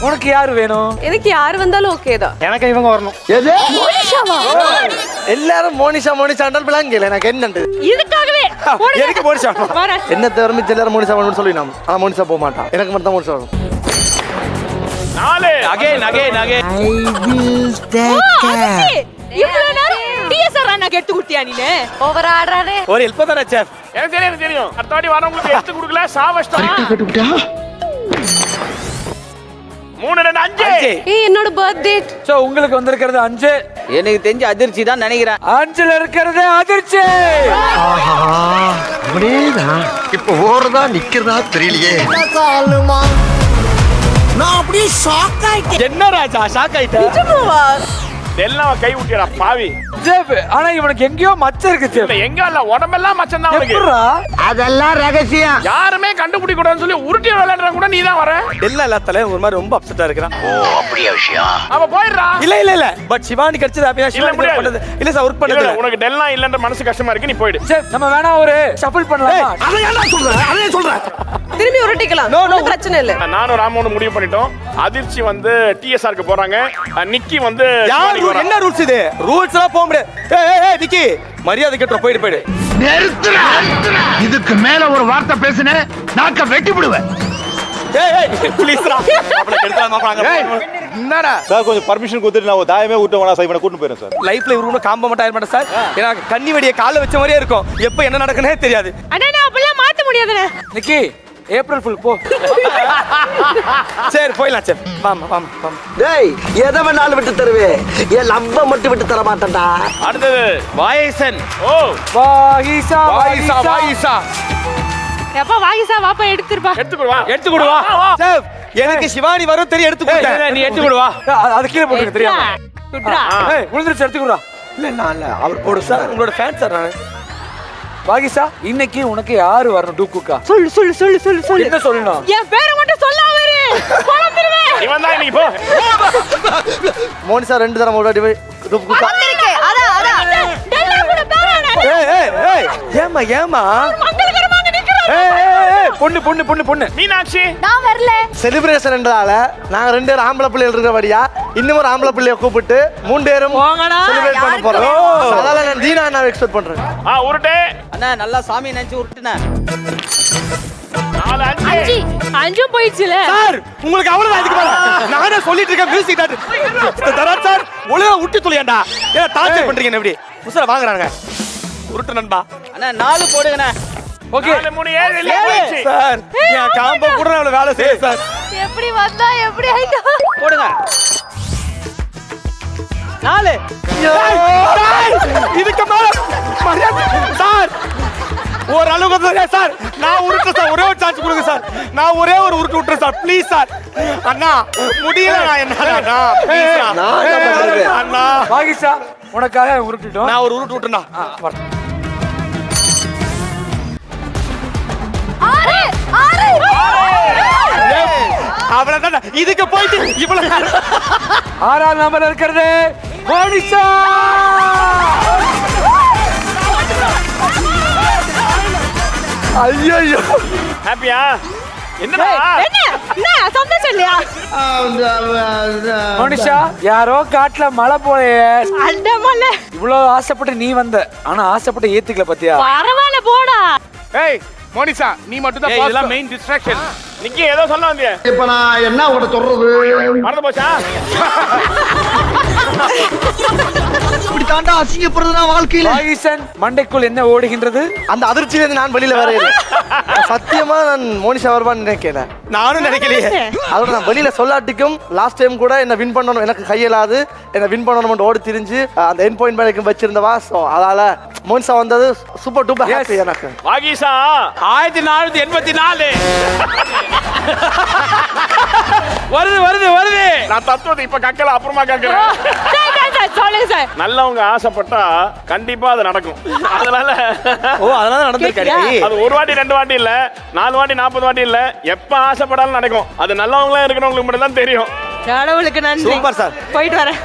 உனக்கு யாரு வேணும்? எனக்கு யார் வந்தாலும் ஓகே தான். எனக்கு இவங்க வரணும். எது மோனிஷாவா? எல்லாரும் மோனிஷா மோனிஷாண்டல் பிளாங்கல எனக்கு என்னண்டு இதுக்காகவே எனக்கு மோனிஷா வரேன். என்ன தவிர மிச்ச எல்லாரும் மோனிஷா வரணும்னு சொல்லி நாம் ஆனா மோனிஷா போக மாட்டான். எனக்கு மட்டும் தான் மோனிஷா வரும். 4 அகைன் இவ்வளவு நேரம் டிஎஸ்ஆர் அண்ணா கெட்டு குட்டியா நீனே ஓவர் ஆடுறானே. ஒரு ஹெல்ப் தானே செஃப். எனக்கு தெரியும் அடுத்த வாட்டி வரவங்களுக்கு எடுத்து கொடுக்கல சாவஸ்டா 3 2 5 ஏய் என்னோட பர்த்டே. சோ உங்களுக்கு வந்திருக்கிறது 5. எனக்கு தெரிஞ்ச அதிர்ச்சி தான் நினைக்கிறேன். 5ல இருக்கிறது அதிர்ச்சி. அப்படியேதான் இப்ப ஓடுறதா நிக்கிறதா தெரியலையே. நான் அப்படியே ஷாக் ஆயிட்டேன். என்ன ராஜா ஷாக் ஆயிட்ட? நிஜமாவா? எல்லாம் கை ஊட்டிடா பாவி. செஃப் ஆனா இவனுக்கு எங்கேயோ மச்சம் இருக்கு செஃப். எங்க இல்ல உடம்பெல்லாம் மச்சம் தான் உனக்கு. எப்பறா? அதெல்லாம் ரகசியம். யாருமே கண்டுபிடிக்க கூடாதுன்னு சொல்லி உருட்டி விளையாடுற கூட நீ தான் வர. டெல்லா எல்லாத்தல ஒரு மாதிரி ரொம்ப அப்செட்டா இருக்கறான். அவ போயிடுறா. இல்ல பட் சிவானி கிடைச்சது ஹாப்பியா இல்ல, சிவானி முடியாது. பண்ணது. இல்ல சார் வொர்க் இல்ல, பண்ணது. உனக்கு டெல்லாம் இல்லன்ற மனசு கஷ்டமா இருக்கு நீ போயிடு. செஃப் நம்ம வேணா ஒரு ஷஃபிள் பண்ணலாமா? திரும்பி உருட்டிக்கலாம். No, no. ஒண்ணும் பிரச்சனை இல்ல. நானும் ராமனும் முடிவு பண்ணிட்டோம். அதிர்ச்சி வந்து டிஎஸ்ஆருக்கு போறாங்க. நிக்கி வந்து யார் ரூல் என்ன ரூல்ஸ் இது? ரூல்ஸ் எல்லாம் போக முடியாது. ஏய் நிக்கி மரியாதை கேட்ற போயிடு. நிறுத்துறா. இதுக்கு மேல ஒரு வார்த்தை பேசுன நாக்க வெட்டி விடுவேன். ஏய் ப்ளீஸ் ரா. அப்பள எடுக்கலாமா பாங்க. என்னடா சார் கொஞ்சம் பர்மிஷன் கொடுத்துட்டு நான் தாயமே விட்டு வேணா சார் இவனை கூட்டு போயிடும் சார். லைஃப்ல இவரு காம்ப மாட்டா இருக்க சார். ஏன்னா கண்ணி வெடிய கால்ல வச்ச மாதிரியே இருக்கும். எப்ப என்ன நடக்குனே தெரியாது. அண்ணா நான் அப்பலாம் மாத்த முடியாதுண்ணே. நிக்கி ஏப்ரல் ஃபுல் போ. சரி போயிடலாம் செஃப். வாமா. டேய் எதை வேணாலும் விட்டு தருவே. என் லவ்வ மட்டும் விட்டு தர மாட்டேன்டா. அடுத்தது வாயேசன். ஓ வாயிசா. எப்பா வாகிசா வாப்பா எடுத்துருப்பா. எடுத்து கொடு வா. செஃப் எனக்கு சிவானி வரும் தெரியும் எடுத்து கொடுத்தேன். நீ எடுத்து கொடு வா. அது கீழே போட்டுங்க தெரியாம. குட்ரா. ஏய் விழுந்துருச்சு எடுத்து கொடுடா. இல்ல நான் இல்ல அவர் போடு சார் உங்களோட ஃபேன் சார் நான். வாகிசா இன்னைக்கு உனக்கு யாரு வரணும் டூக்குக்கா? சொல்லு. என்ன சொல்லணும்? என் பேரை மட்டும் சொல்லாம இரு. குழம்பிடுவேன். இவன் தான் இன்னைக்கு போ. மோனிஷா 2 தடவை ஓடி வந்திருக்கே. அதான். டெல்லா கூட பேரானே. ஏய் ஏமா மங்களகரமாக நிக்கறான். ஏய் பொண்ணு மீனாட்சி நான் வரல. செலிப்ரேஷன் என்றதால நாங்க 2 பேரும் ஆம்பளை பிள்ளைகள் இருக்கிறபடியா இன்னும் ஒரு ஆம்பளை பிள்ளைய கூப்பிட்டு 3 பேரும் போங்கடா. செலிப்ரேட் பண்ண போறோம். அதனால நான் தீனா நான் எக்ஸ்பெக்ட் பண்றேன். உருட்டு அண்ணா நல்லா சாமி நினைச்சு விட்டுனேன். 4 5 அஞ்சும் போயிடுச்சுல. சார் உங்களுக்கு அவ்வளவுதான் இதுக்கு மேல. நானே சொல்லிட்டு இருக்கேன் மியூசிக் டாக்டர். தரான் சார் ஒழுங்கா விட்டு தொலையண்டா. ஏன் டார்ச்சர் பண்றீங்க என்ன இப்படி? உசர வாங்குறாங்க. உருட்டு நண்பா. அண்ணா 4 போடுங்கண்ணா. ஓகே 4 3 7 இல்ல போயிடுச்சு. சார் என் காம்போ கூட நான் வேலை செய்ய சார். எப்படி வந்தா எப்படி ஆயிட்டா? போடுங்க 4. இதுக்கு மேல மரியாதை சார் ஒரு அளவுக்கு சார் நான் உருட்டு சார் ஒரே ஒரு சான்ஸ் கொடுங்க சார். நான் ஒரே ஒரு உருட்டு விட்டுறேன் சார் ப்ளீஸ் சார். அண்ணா முடியல நான் என்னால அண்ணா ப்ளீஸ் நான் என்ன பண்றது? அண்ணா வாகிஷா உனக்காக உருட்டிட்டோம். நான் ஒரு உருட்டு விட்டுறேன். அவ்வளவுதான் இதுக்கு போயிட்டு இவ்வளவு 6ஆம் நம்பர் இருக்கிறது மோனிஷா. ஐயோ ஹாப்பியா? என்னடா என்ன சந்தோஷம் இல்லையா? மோனிஷா யாரோ காட்டுல மழை போயே அண்டமல்ல. இவ்வளவு ஆசைப்பட்டு நீ வந்த ஆனா ஆசைப்பட்டு ஏத்துக்கல பாத்தியா? பரவாயில்ல போடா. ஏய் மோனிஷா நீ மட்டும் தான் இதெல்லாம் மெயின் டிஸ்ட்ராக்ஷன். நிக்கி ஏதோ சொல்ல வந்தியே. இப்ப நான் என்ன உங்கள்ட்ட சொல்றது? மறந்து போச்சா? இப்படி தாண்டா அசிங்கப்படுறதுனா வாழ்க்கையில. வாகிசன் மண்டைக்குள் என்ன ஓடுகின்றது? அந்த அதிர்ச்சியில இருந்து நான் வெளியில வரேன். சத்தியமா நான் மோனிஷா வருவான்னு நினைக்கிறேன். நானும் நினைக்கலையே. அதோட நான் வெளியில சொல்லாட்டிக்கும் லாஸ்ட் டைம் கூட என்ன வின் பண்ணணும் எனக்கு கையலாது என்ன வின் பண்ணணும் ஓடி திரிஞ்சு அந்த என் பாயிண்ட் வரைக்கும் வச்சிருந்தவா. ஸோ அதனால மோனிஷா வந்தது சூப்பர் டூப்பர் ஹாப்பி எனக்கு. வாகிசா 1484 வருது. நான் தத்துவத்தை இப்ப கக்கல அப்புறமா கக்கறேன். சொல்லுங்க சார். நல்லவங்க ஆசைப்பட்டா கண்டிப்பா அது நடக்கும். அதனால அதனால நடந்திருக்காரு. அது ஒரு வாட்டி 2 வாட்டி இல்ல 4 வாட்டி 40 வாட்டி இல்ல எப்ப ஆசைப்படாலும் நடக்கும். அது நல்லவங்களா இருக்கிறவங்களுக்கு மட்டும் தான் தெரியும். கடவுளுக்கு நன்றி. Super sir. போயிட்டு வரேன்.